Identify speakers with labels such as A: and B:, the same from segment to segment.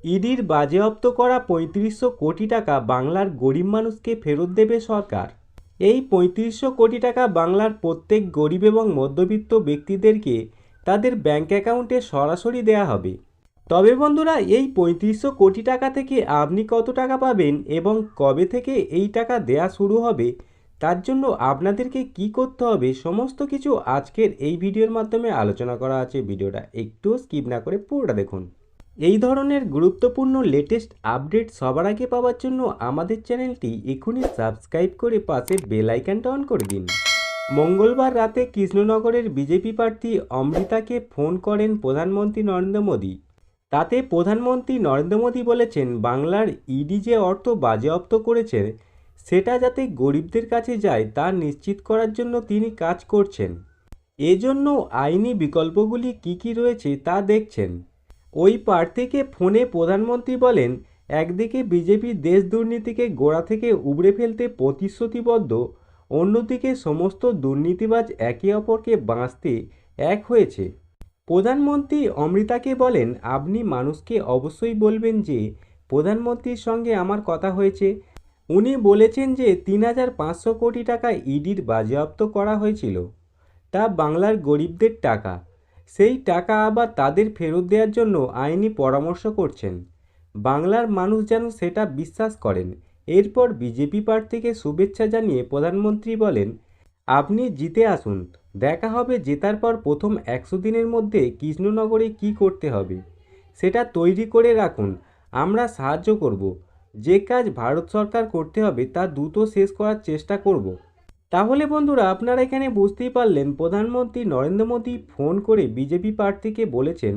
A: ইডির বাজেয়াপ্ত করা ৩৫০০ কোটি টাকা বাংলার গরিব মানুষকে ফেরত দেবে সরকার। এই ৩৫০০ কোটি টাকা বাংলার প্রত্যেক গরিব এবং মধ্যবিত্ত ব্যক্তিদেরকে তাদের ব্যাংক অ্যাকাউন্টে সরাসরি দেয়া হবে। তবে বন্ধুরা, এই ৩৫০০ কোটি টাকা থেকে আপনি কত টাকা পাবেন এবং কবে থেকে এই টাকা দেয়া শুরু হবে, তার জন্য আপনাদেরকে কি করতে হবে সমস্ত কিছু আজকের এই ভিডিওর মাধ্যমে আলোচনা করা আছে। ভিডিওটা একটু স্কিপ না করে পুরোটা দেখুন। এই ধরনের গুরুত্বপূর্ণ লেটেস্ট আপডেট সবার আগে পাওয়ার জন্য আমাদের চ্যানেলটি এখনই সাবস্ক্রাইব করে পাশে বেল আইকনটা অন করে দিন। মঙ্গলবার রাতে কৃষ্ণনগরের বিজেপি প্রার্থী অমৃতাকে ফোন করেন প্রধানমন্ত্রী নরেন্দ্র মোদী। তাতে প্রধানমন্ত্রী নরেন্দ্র মোদী বলেছেন, বাংলার ইডি যে অর্থ বাজেয়াপ্ত করেছে সেটা যাতে গরিবদের কাছে যায় তা নিশ্চিত করার জন্য তিনি কাজ করছেন। এজন্য আইনি বিকল্পগুলি কী কী রয়েছে তা দেখছেন। ওই প্রার্থীকে ফোনে প্রধানমন্ত্রী বলেন, একদিকে বিজেপি দেশ দুর্নীতিকে গোড়া থেকে উবড়ে ফেলতে প্রতিশ্রুতিবদ্ধ, অন্যদিকে সমস্ত দুর্নীতিবাজ একে অপরকে বাঁচতে এক হয়েছে। প্রধানমন্ত্রী অমৃতাকে বলেন, আপনি মানুষকে অবশ্যই বলবেন যে প্রধানমন্ত্রীর সঙ্গে আমার কথা হয়েছে। উনি বলেছেন যে ৩৫০০ কোটি টাকা ইডির বাজেয়াপ্ত করা হয়েছিল, তা বাংলার গরিবদের টাকা। সেই টাকা আবার তাদের ফেরত দেওয়ার জন্য আইনি পরামর্শ করছেন। বাংলার মানুষ যেন সেটা বিশ্বাস করেন। এরপর বিজেপি প্রার্থীকে শুভেচ্ছা জানিয়ে প্রধানমন্ত্রী বলেন, আপনি জিতে আসুন, দেখা হবে জেতার পর প্রথম ১০০ দিনের মধ্যে কৃষ্ণনগরে কি করতে হবে সেটা তৈরি করে রাখুন, আমরা সাহায্য করব। যে কাজ ভারত সরকার করতে হবে তা দ্রুত শেষ করার চেষ্টা করব। তাহলে বন্ধুরা, আপনারা এখানে বুঝতেই পারলেন প্রধানমন্ত্রী নরেন্দ্র মোদী ফোন করে বিজেপি প্রার্থীকে বলেছেন,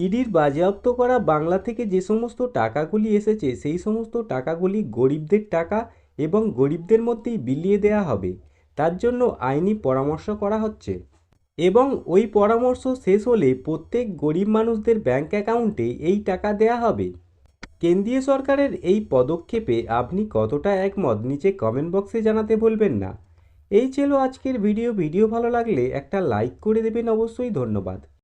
A: ইডির বাজেয়াপ্ত করা বাংলা থেকে যে সমস্ত টাকাগুলি এসেছে সেই সমস্ত টাকাগুলি গরিবদের টাকা এবং গরিবদের মধ্যেই বিলিয়ে দেওয়া হবে। তার জন্য আইনি পরামর্শ করা হচ্ছে এবং ওই পরামর্শ শেষ হলে প্রত্যেক গরিব মানুষদের ব্যাংক অ্যাকাউন্টে এই টাকা দেয়া হবে। কেন্দ্রীয় সরকারের এই পদক্ষেপে আপনি কতটা একমত নিচে কমেন্ট বক্সে জানাতে ভুলবেন না। এই ছিল আজকের ভিডিও। ভালো লাগলে একটা লাইক করে দেবেন অবশ্যই। ধন্যবাদ।